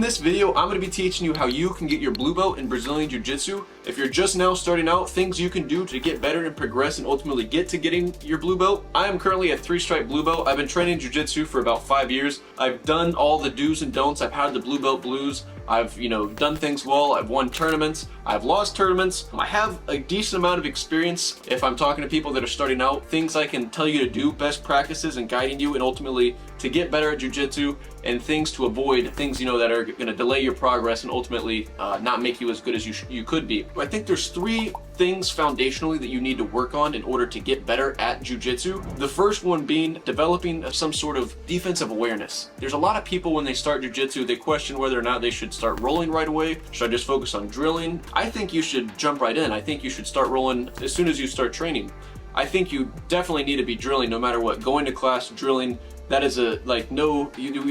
this video, I'm going to be teaching you how you can get your blue belt in Brazilian Jiu-Jitsu. If you're just now starting out, things you can do to get better and progress and ultimately get to getting your blue belt. I am currently a 3-stripe blue belt. I've been training Jiu-Jitsu for about 5 years. I've done all the do's and don'ts. I've had the blue belt blues. I've, done things well. I've won tournaments. I've lost tournaments. I have a decent amount of experience if I'm talking to people that are starting out. Things I can tell you to do, best practices and guiding you and ultimately to get better at Jiu-Jitsu, and things to avoid, things that are going to delay your progress and ultimately not make you as good as you could be. I think there's 3 things foundationally that you need to work on in order to get better at Jiu-Jitsu. The first one being developing some sort of defensive awareness. There's a lot of people when they start Jiu-Jitsu, they question whether or not they should start rolling right away. Should I just focus on drilling? I think you should jump right in. I think you should start rolling as soon as you start training. I think you definitely need to be drilling no matter what. Going to class, drilling, that is you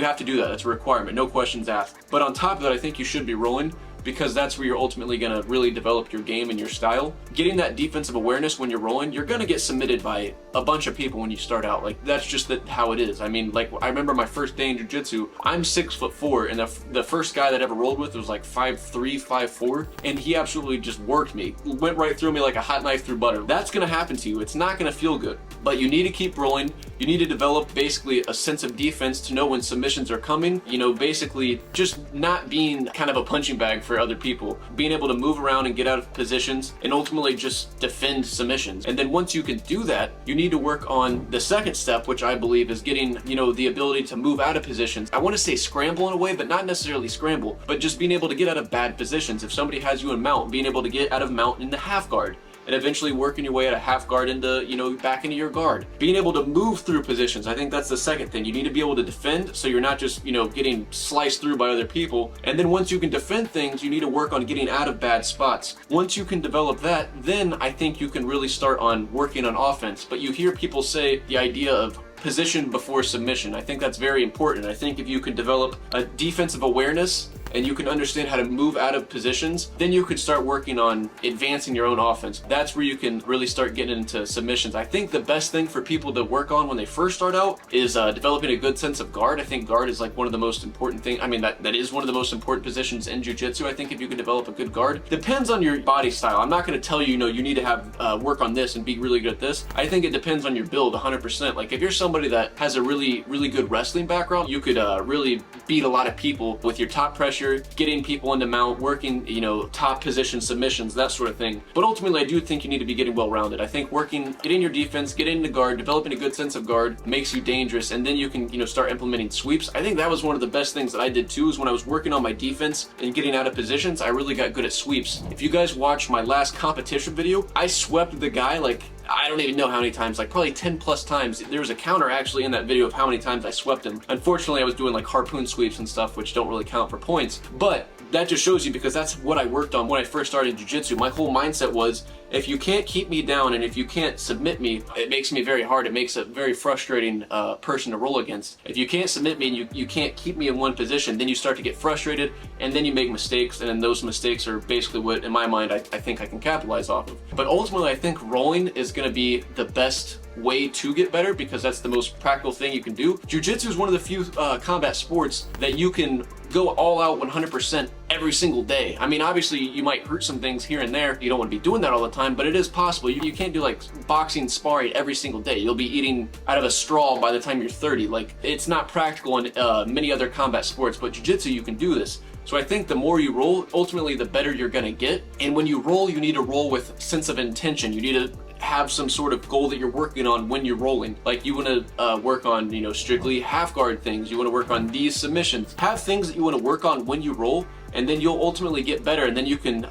have to do that. That's a requirement, no questions asked. But on top of that, I think you should be rolling, because that's where you're ultimately going to really develop your game and your style. Getting that defensive awareness when you're rolling, you're going to get submitted by a bunch of people when you start out. Like, that's just how it is. I mean, like, I remember my first day in Jiu-Jitsu, I'm 6'4", and the first guy that I ever rolled with was like 5'3", 5'4", and he absolutely just worked me. Went right through me like a hot knife through butter. That's going to happen to you. It's not going to feel good. But you need to keep rolling. You need to develop basically a sense of defense to know when submissions are coming. Basically just not being kind of a punching bag for other people. Being able to move around and get out of positions and ultimately just defend submissions. And then once you can do that, you need to work on the second step, which I believe is getting, the ability to move out of positions. I want to say scramble in a way, but not necessarily scramble, but just being able to get out of bad positions. If somebody has you in mount, being able to get out of mount into half guard, and eventually working your way out of half guard into, back into your guard. Being able to move through positions, I think that's the second thing. You need to be able to defend, so you're not just, getting sliced through by other people. And then once you can defend things, you need to work on getting out of bad spots. Once you can develop that, then I think you can really start on working on offense. But you hear people say the idea of position before submission. I think that's very important. I think if you can develop a defensive awareness and you can understand how to move out of positions, then you can start working on advancing your own offense. That's where you can really start getting into submissions. I think the best thing for people to work on when they first start out is developing a good sense of guard. I think guard is like one of the most important things. I mean, that is one of the most important positions in Jiu-Jitsu. I think if you can develop a good guard, depends on your body style. I'm not going to tell you, you need to have work on this and be really good at this. I think it depends on your build 100%. Like if you're somebody that has a really good wrestling background, you could really beat a lot of people with your top pressure, getting people into mount, working, top position submissions, that sort of thing. But ultimately, I do think you need to be getting well-rounded. I think getting your defense, getting into guard, developing a good sense of guard makes you dangerous, and then you can, start implementing sweeps. I think that was one of the best things that I did too, is when I was working on my defense and getting out of positions, I really got good at sweeps. If you guys watched my last competition video, I swept the guy like, I don't even know how many times, like probably 10 plus times. There was a counter actually in that video of how many times I swept him. Unfortunately, I was doing like harpoon sweeps and stuff, which don't really count for points, but that just shows you, because that's what I worked on when I first started Jiu-Jitsu. My whole mindset was, if you can't keep me down and if you can't submit me, it makes me very hard. It makes a very frustrating person to roll against. If you can't submit me and you can't keep me in one position, then you start to get frustrated and then you make mistakes, and then those mistakes are basically what, in my mind, I think I can capitalize off of. But ultimately, I think rolling is going to be the best way to get better, because that's the most practical thing you can do. Jiu-Jitsu is one of the few combat sports that you can go all out 100% every single day. I mean, obviously you might hurt some things here and there. You don't want to be doing that all the time, but it is possible. You can't do like boxing, sparring every single day. You'll be eating out of a straw by the time you're 30. Like, it's not practical in many other combat sports, but Jiu-Jitsu, you can do this. So I think the more you roll, ultimately the better you're gonna get. And when you roll, you need to roll with sense of intention. You need to have some sort of goal that you're working on when you're rolling. Like, you want to work on, strictly half guard things. You want to work on these submissions. Have things that you want to work on when you roll, and then you'll ultimately get better, and then you can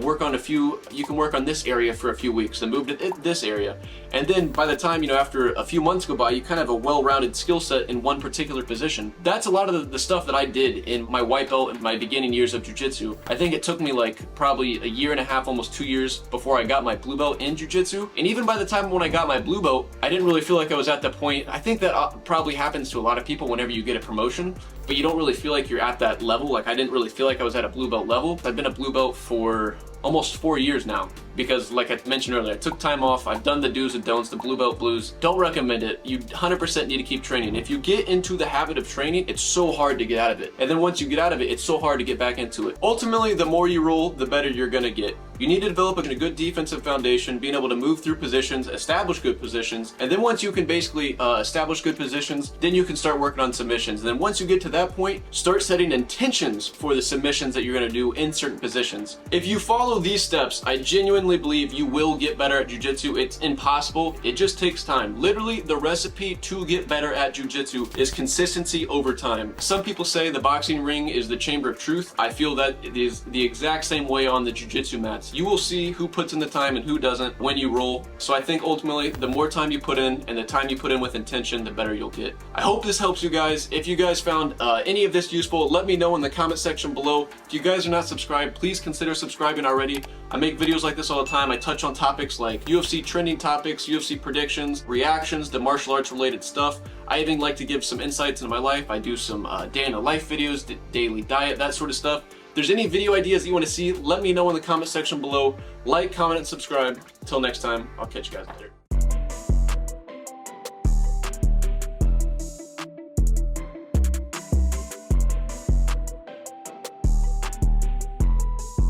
work on you can work on this area for a few weeks, then move to this area, and then by the time after a few months go by, you kind of have a well-rounded skill set in one particular position. That's a lot of the stuff that I did in my white belt in my beginning years of Jiu-Jitsu. I think it took me like probably a year and a half, almost 2 years before I got my blue belt in Jiu-Jitsu. And even by the time when I got my blue belt, I didn't really feel like I was at the point. I think that probably happens to a lot of people whenever you get a promotion. but you don't really feel like you're at that level. Like I didn't really feel like I was at a blue belt level. I've been a blue belt for almost 4 years now because, like I mentioned earlier, I took time off. I've done the do's and don'ts, the blue belt blues. Don't recommend it. You 100% need to keep training. If you get into the habit of training, it's so hard to get out of it. And then once you get out of it, it's so hard to get back into it. Ultimately, the more you roll, the better you're gonna get. You need to develop a good defensive foundation, being able to move through positions, establish good positions, and then once you can basically establish good positions, then you can start working on submissions. And then once you get to that point, start setting intentions for the submissions that you're gonna do in certain positions. If you follow these steps, I genuinely believe you will get better at jiu-jitsu. It's impossible. It just takes time. Literally, the recipe to get better at jiu-jitsu is consistency over time. Some people say the boxing ring is the chamber of truth. I feel that it is the exact same way on the jiu-jitsu mats. You will see who puts in the time and who doesn't when you roll. So I think ultimately, the more time you put in and the time you put in with intention, the better you'll get. I hope this helps you guys. If you guys found any of this useful, let me know in the comment section below. If you guys are not subscribed, please consider subscribing already. I make videos like this all the time. I touch on topics like UFC trending topics, UFC predictions, reactions to martial arts related stuff. I even like to give some insights into my life. I do some day in the life videos, daily diet, that sort of stuff. If there's any video ideas that you want to see, let me know in the comment section below. Like, comment, and subscribe. Until next time, I'll catch you guys later.